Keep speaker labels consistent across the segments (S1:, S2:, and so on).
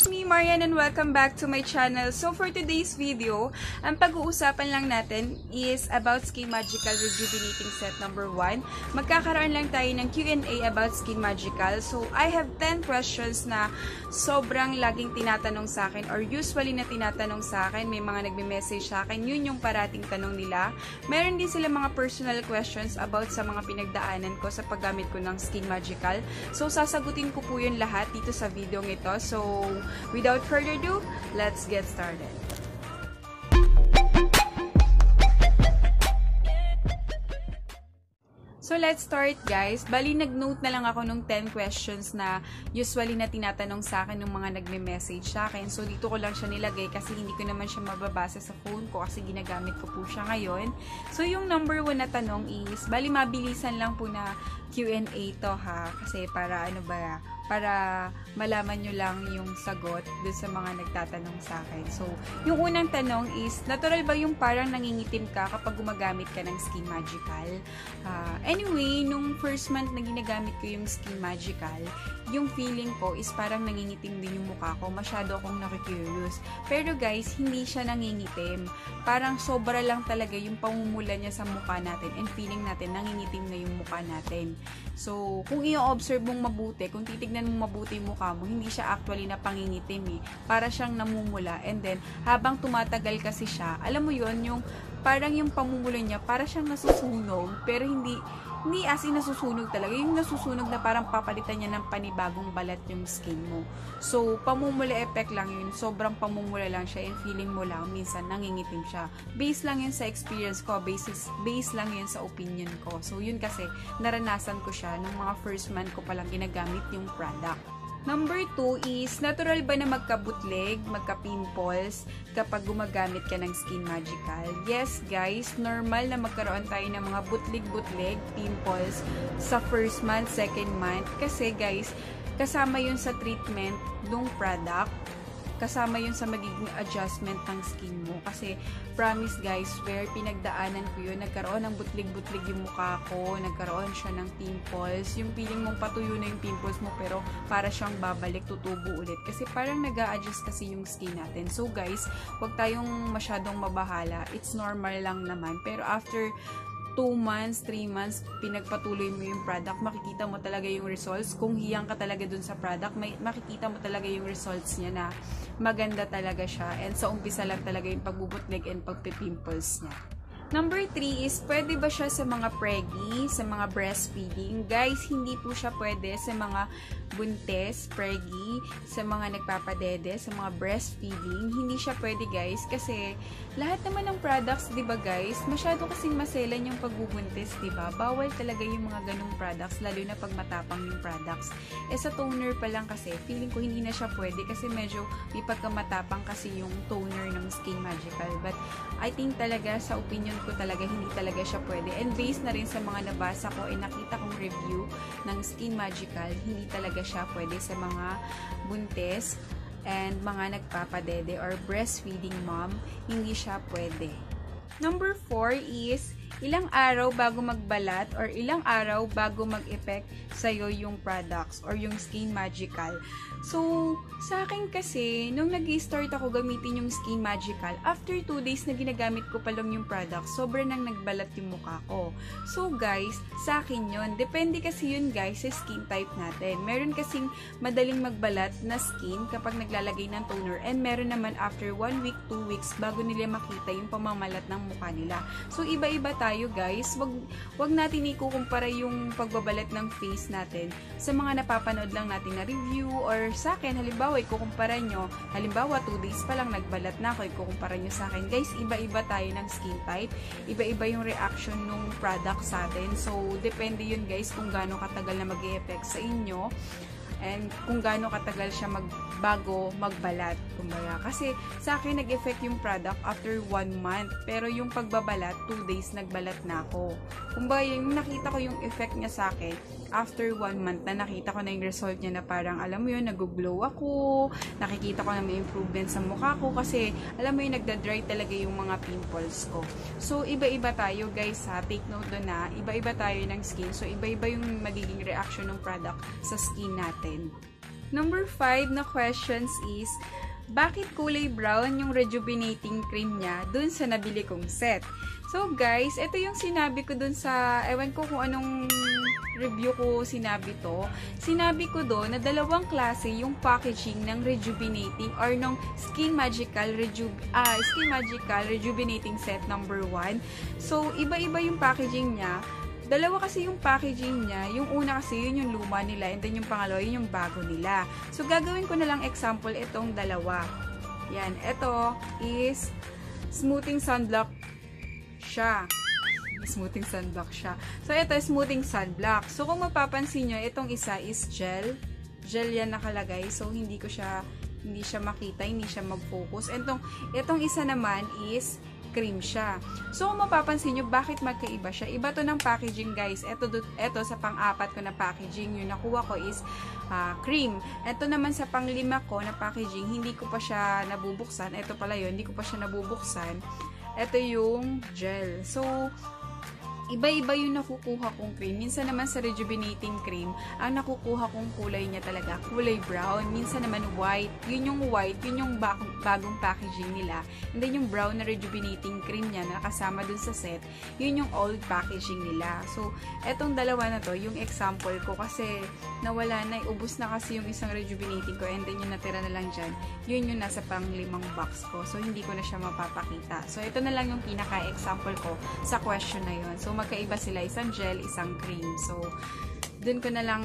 S1: it's me, Marian, and welcome back to my channel. So for today's video, ang pag-uusapan lang natin is about Skin Magical Rejuvenating Set number 1. Magkakaroon lang tayo ng Q&A about Skin Magical. So I have 10 questions na sobrang laging tinatanong sa akin or usually na tinatanong sa akin. May mga nagme-message sa akin, yun yung parating tanong nila. Meron din sila mga personal questions about sa mga pinagdaanan ko sa paggamit ko ng Skin Magical. So sasagutin ko po yun lahat dito sa video ito. So, without further ado, let's get started. So, let's start guys. Bali, nag-note na lang ako nung 10 questions na usually na tinatanong sa akin ng mga nagme-message sa akin. So, dito ko lang siya nilagay kasi hindi ko naman siya mababasa sa phone ko kasi ginagamit ko po siya ngayon. So, yung number 1 na tanong is, bali, mabilisan lang po na Q&A to ha. Kasi para ano ba, para malaman nyo lang yung sagot dun sa mga nagtatanong sa akin. So, yung unang tanong is, natural ba yung parang nangingitim ka kapag gumagamit ka ng Skin Magical? Anyway, nung first month na ginagamit ko yung Skin Magical, yung feeling ko is parang nangingitim din yung mukha ko. Masyado akong nakikurious. Pero guys, hindi siya nangingitim. Parang sobra lang talaga yung pamumula niya sa mukha natin and feeling natin nangingitim na yung mukha natin. So, kung i-observe mong mabuti, kung titignan mong mabuti yung mukha mo, hindi siya actually na pangingitim eh. Para siyang namumula. And then, habang tumatagal kasi siya, alam mo yon yung parang yung pamumula niya, para siyang nasusunog, pero hindi as in nasusunog talaga. Yung nasusunog na parang papalitan niya ng panibagong balat yung skin mo. So, pamumula effect lang yun. Sobrang pamumula lang siya. And feeling mo lang, minsan nangingitim siya. Base lang yun sa experience ko. Base lang yun sa opinion ko. So, yun kasi, naranasan ko siya nung mga first month ko palang ginagamit yung product. Number 2 is, natural ba na magka-bootleg, magka-pimples kapag gumagamit ka ng Skin Magical? Yes, guys, normal na magkaroon tayo ng mga bootleg, pimples sa first month, second month. Kasi guys, kasama yun sa treatment ng product. Kasama yun sa magiging adjustment ng skin mo. Kasi, promise guys, swear, pinagdaanan ko yun. Nagkaroon ng butlig-butlig yung mukha ko. Nagkaroon siya ng pimples. Yung feeling mong patuyo na yung pimples mo, pero para siyang babalik, tutubo ulit. Kasi parang nag-a-adjust kasi yung skin natin. So guys, huwag tayong masyadong mabahala. It's normal lang naman. Pero after 2 months, 3 months, pinagpatuloy mo yung product, makikita mo talaga yung results. Kung hiyang ka talaga dun sa product, makikita mo talaga yung results niya na maganda talaga siya. And sa umpisa lang talaga yung pagbubutlig and pagpipimples niya. Number 3 is, pwede ba siya sa mga preggy, sa mga breastfeeding? Guys, hindi po siya pwede sa mga buntes, preggy, sa mga nagpapadede, sa mga breastfeeding. Hindi siya pwede guys, kasi lahat naman ng products, di ba guys, masyado kasing maselan yung pagbubuntis, di ba? Bawal talaga yung mga ganong products, lalo na pag matapang yung products. Eh sa toner pa lang kasi, feeling ko hindi na siya pwede kasi medyo may pagkamatapang kasi yung toner ng Skin Magical. But I think talaga, sa opinion ko talaga, hindi talaga siya pwede. And based na rin sa mga nabasa ko, nakita kong review ng Skin Magical, hindi talaga siya pwede sa mga buntis and mga nagpapadede or breastfeeding mom, hindi siya pwede. Number 4 is, ilang araw bago magbalat or ilang araw bago mag-effect sa'yo yung products or yung Skin Magical. So, sa akin kasi, nung nag-start ako gamitin yung Skin Magical, after 2 days na ginagamit ko pa lang yung product, sobrang nang nagbalat yung mukha ko. So, guys, sa akin yun. Depende kasi yun, guys, sa skin type natin. Meron kasing madaling magbalat na skin kapag naglalagay ng toner, and meron naman after 1 week, 2 weeks, bago nila makita yung pamamalat ng mukha nila. So, iba-iba tayo, guys. Wag natin ikukumpara yung pagbabalat ng face natin sa mga napapanood lang natin na review, or sa akin, halimbawa, ikukumpara nyo, halimbawa, 2 days pa lang nagbalat na ako, ikukumpara nyo sa akin. Guys, iba-iba tayo ng skin type, iba-iba yung reaction ng product sa atin. So, depende yun guys kung gaano katagal na mag-e-effect sa inyo and kung gaano katagal siya bago magbalat. Kumbaga, kasi sa akin nag-effect yung product after 1 month, pero yung pagbabalat 2 days nagbalat na ako. Kumbaga, yung nakita ko yung effect niya sa akin after 1 month na nakita ko na yung result niya, na parang alam mo yun, nag-glow ako, nakikita ko na may improvement sa mukha ko kasi alam mo yun, nagda-dry talaga yung mga pimples ko. So, iba-iba tayo guys ha, take note doon na iba-iba tayo ng skin, so iba-iba yung magiging reaction ng product sa skin natin. Number 5 na questions is, bakit kulay brown yung rejuvenating cream niya dun sa nabili kong set? So guys, ito yung sinabi ko dun sa, ewan ko kung anong review ko sinabi to. Sinabi ko doon na dalawang klase yung packaging ng rejuvenating or ng Skin Magical Rejuvenating Set number 1. So, iba-iba yung packaging niya. Dalawa kasi yung packaging niya. Yung una kasi yun yung luma nila and then yung pangalawa yun yung bago nila. So, gagawin ko na lang example itong dalawa. Yan. Ito is smoothing sunblock siya. Smoothing sunblock siya. So, ito is smoothing sunblock. So, kung mapapansin nyo, itong isa is gel. Gel yan nakalagay. So, hindi siya makita, hindi siya mag-focus. Itong isa naman is cream siya. So, kung mapapansin nyo, bakit magkaiba siya? Iba to ng packaging, guys. Ito sa pang-apat ko na packaging, yung nakuha ko is cream. Ito naman sa pang-lima ko na packaging, hindi ko pa siya nabubuksan. Ito pala yun, hindi ko pa siya nabubuksan. Ito yung gel. So, iba-iba yung nakukuha kong cream. Minsan naman sa rejuvenating cream, ang nakukuha kong kulay niya talaga, kulay brown. Minsan naman white. Yun yung white, yun yung bagong packaging nila. And then yung brown na rejuvenating cream niya na kasama dun sa set, yun yung old packaging nila. So, etong dalawa na to, yung example ko kasi nawala na, ubos na kasi yung isang rejuvenating ko and then yung natira na lang dyan, yun yung nasa pang-limang box ko. So, hindi ko na siya mapapakita. So, ito na lang yung pinaka-example ko sa question na yun. So, magkaiba sila, isang gel, isang cream. So, dun ko na lang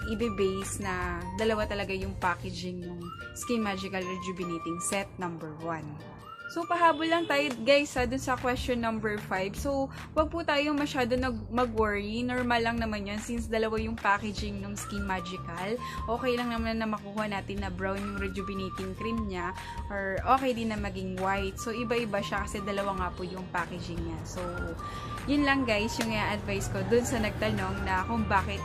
S1: i-base na dalawa talaga yung packaging ng Skin Magical Rejuvenating Set number 1. So, pahabol lang tayo, guys, dun sa question number 5. So, wag po tayong masyado mag-worry. Normal lang naman yun since dalawa yung packaging ng Skin Magical. Okay lang naman na makuha natin na brown yung rejuvenating cream niya or okay din na maging white. So, iba-iba siya kasi dalawa nga po yung packaging niya. So, yun lang, guys, yung i-advise ko dun sa nagtanong na kung bakit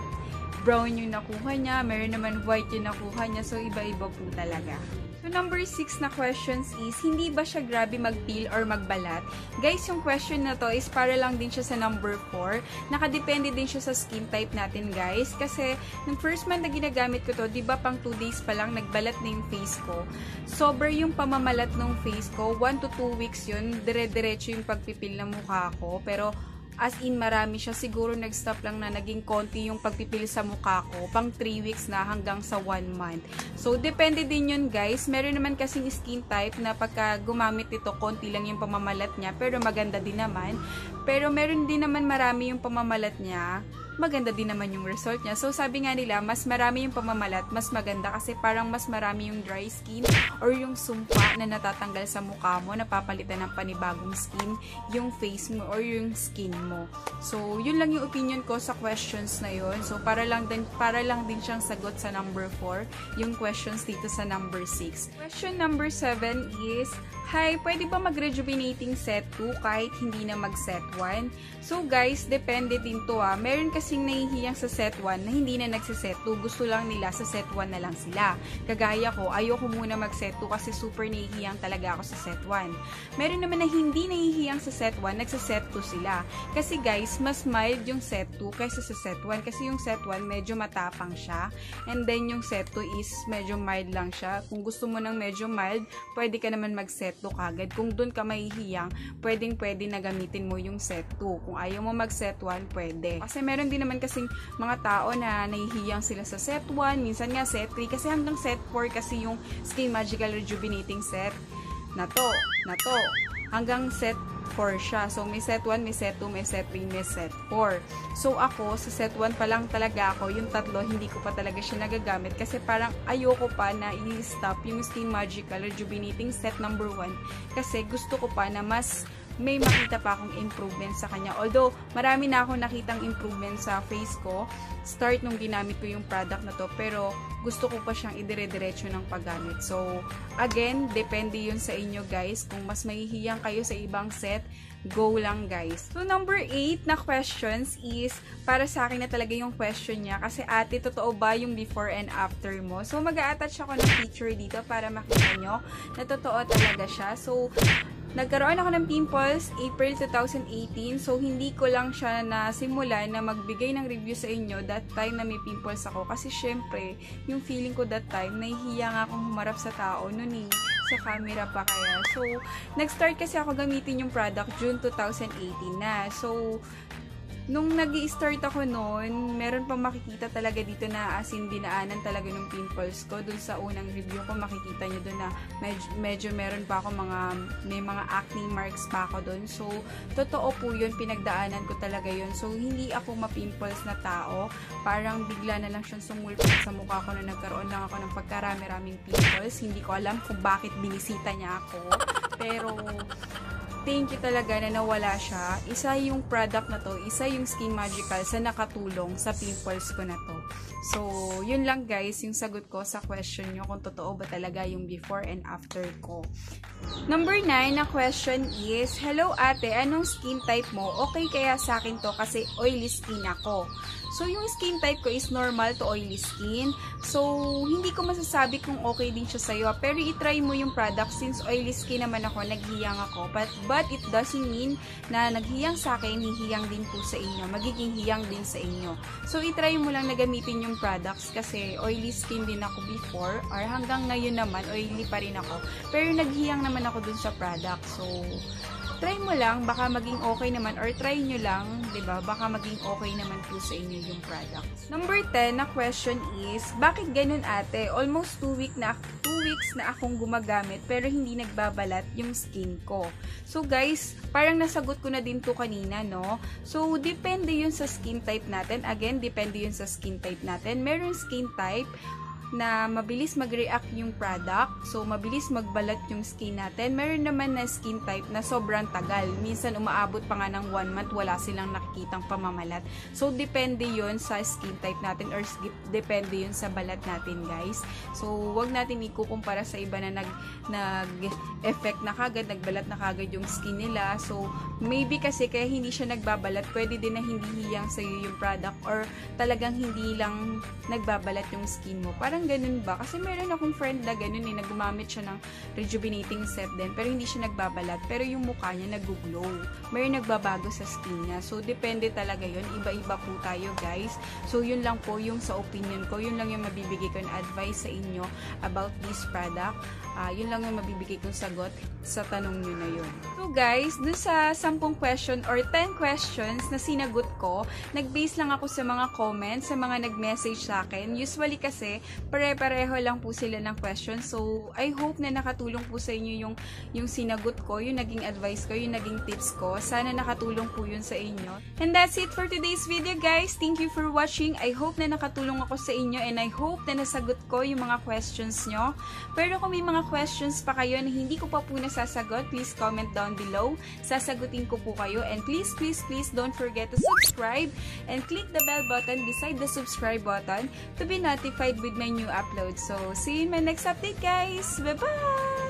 S1: brown yung nakuha niya, meron naman white yung nakuha niya. So, iba-iba po talaga. So, number 6 na questions is, hindi ba siya grabe mag-peel or magbalat? Guys, yung question na to is para lang din siya sa number 4. Nakadepende din siya sa skin type natin, guys. Kasi, nung first month na ginagamit ko to, di ba pang 2 days pa lang, nagbalat na yung face ko. Sobra yung pamamalat ng face ko. 1 to 2 weeks yun. Dire-diretso yung pagpipil ng mukha ko. Pero, as in, marami siya. Siguro nag-stop lang na naging konti yung pagpipil sa mukha ko. Pang 3 weeks na hanggang sa 1 month. So, depende din yun, guys. Meron naman kasing skin type na pagka gumamit ito, konti lang yung pamamalat niya. Pero maganda din naman. Pero meron din naman marami yung pamamalat niya. Maganda din naman yung result niya. So, sabi nga nila, mas marami yung pamamalat, mas maganda kasi parang mas marami yung dry skin or yung sumpa na natatanggal sa mukha mo, napapalitan ng panibagong skin, yung face mo or yung skin mo. So, yun lang yung opinion ko sa questions na yun. So, para lang din siyang sagot sa number 4, yung questions dito sa number 6. Question number 7 is, hi, pwede ba mag-rejuvenating set 2 kahit hindi na mag-set 1? So, guys, depende din to Meron kasing nahihiyang sa set 1 na hindi na nagsiset 2. Gusto lang nila sa set 1 na lang sila. Kagaya ko, ayoko muna mag-set 2 kasi super nahihiyang talaga ako sa set 1. Meron naman na hindi nahihiyang sa set 1, nagsiset 2 sila. Kasi guys, mas mild yung set 2 kaysa sa set 1. Kasi yung set 1 medyo matapang siya. And then yung set 2 is medyo mild lang siya. Kung gusto mo ng medyo mild, pwede ka naman mag-set 2 kagad. Kung dun ka mahihiyang, pwede na gamitin mo yung set 2. Kung ayaw mo mag-set 1, pwede. Kasi meron din naman kasing mga tao na nahihiyang sila sa set 1, minsan nga set 3, kasi hanggang set 4 kasi yung Skin Magical Rejuvenating Set na to. Hanggang set 4 siya. So, may set 1, may set 2, may set 3, may set 4. So, ako, sa set 1 pa lang talaga ako, yung tatlo, hindi ko pa talaga siya nagagamit kasi parang ayoko pa na i-stop yung Skin Magical Rejuvenating Set number 1 kasi gusto ko pa na mas may makita pa akong improvement sa kanya. Although, marami na akong nakitang improvement sa face ko, start nung ginamit ko yung product na to, pero gusto ko pa siyang idire-diretso ng paggamit. So, again, depende yun sa inyo guys. Kung mas mahihiyang kayo sa ibang set, go lang guys. So number 8 na questions is para sa akin na talaga yung question niya kasi ate, totoo ba yung before and after mo? So mag-a-attach ako ng picture dito para makita nyo na totoo talaga siya. So nagkaroon ako ng pimples April 2018. So, hindi ko lang siya nasimulan na magbigay ng review sa inyo that time na may pimples ako. Kasi, syempre, yung feeling ko that time, nahihiya nga akong humarap sa tao noon eh. Sa camera pa kaya. So, nag-start kasi ako gamitin yung product June 2018 na. So, nung nag-i-start ako noon, meron pang makikita talaga dito na as in dinaanan talaga ng pimples ko. Dun sa unang review ko, makikita nyo dun na medyo meron pa ako may mga acne marks pa ako dun. So, totoo po yun, pinagdaanan ko talaga yun. So, hindi ako ma-pimples na tao. Parang bigla na lang siyang sumulpot sa mukha ko na nagkaroon lang ako ng pagkarami-raming pimples. Hindi ko alam kung bakit binisita niya ako. Pero, thank you talaga na nawala siya. Isa yung product na to, isa yung Skin Magical sa nakatulong sa pimples ko na to. So, yun lang guys, yung sagot ko sa question nyo kung totoo ba talaga yung before and after ko. Number 9 na question is, hello ate, anong skin type mo? Okay kaya sa akin to kasi oily skin ako. So, yung skin type ko is normal to oily skin. So, hindi ko masasabi kung okay din siya sa'yo. Pero, itry mo yung product since oily skin naman ako, naghiyang ako. But it doesn't mean na naghiyang sa akin, hihiyang din po sa inyo. Magiging hiyang din sa inyo. So, itry mo lang na gamitin yung products kasi oily skin din ako before. Or hanggang ngayon naman, oily pa rin ako. Pero, naghiyang naman ako dun sa product. So, try mo lang, baka maging okay naman, or try nyo lang, 'di ba? Baka maging okay naman po sa inyo yung product. Number 10 na question is, bakit ganun ate? Almost 2 weeks na akong gumagamit pero hindi nagbabalat yung skin ko. So guys, parang nasagot ko na din to kanina, no? So depende yun sa skin type natin. Again, depende yun sa skin type natin. Meron skin type na mabilis mag-react yung product. So, mabilis magbalat yung skin natin. Meron naman na skin type na sobrang tagal. Minsan, umaabot pa nga ng 1 month, wala silang nakikitang pamamalat. So, depende yun sa skin type natin or depende yun sa balat natin, guys. So, wag natin ikukumpara sa iba na nag-effect na kagad, nagbalat na kagad yung skin nila. So, maybe kasi kaya hindi siya nagbabalat, pwede din na hindi hiyang sa'yo yung product or talagang hindi lang nagbabalat yung skin mo. Parang ganun ba? Kasi meron akong friend na ganun na gumamit siya ng rejuvenating set din, pero hindi siya nagbabalat, pero yung mukha niya nag-glow. Meron nagbabago sa skin niya. So, depende talaga yun. Iba-iba po tayo, guys. So, yun lang po yung sa opinion ko. Yun lang yung mabibigay ko na advice sa inyo about this product. Yun lang yung mabibigay kong sagot sa tanong nyo na yun. So, guys, dun sa 10 question or 10 questions na sinagot ko, nag-base lang ako sa mga comments, sa mga nag-message sa akin. Usually kasi, pare-pareho lang po sila ng questions. So, I hope na nakatulong po sa inyo yung sinagot ko, yung naging advice ko, yung naging tips ko. Sana nakatulong po yun sa inyo. And that's it for today's video, guys. Thank you for watching. I hope na nakatulong ako sa inyo and I hope na nasagot ko yung mga questions nyo. Pero kung may mga questions pa kayo na hindi ko pa po nasasagot, please comment down below. Sasagutin ko po kayo. And please don't forget to subscribe and click the bell button beside the subscribe button to be notified with my new upload. So, see you in my next update, guys. Bye-bye!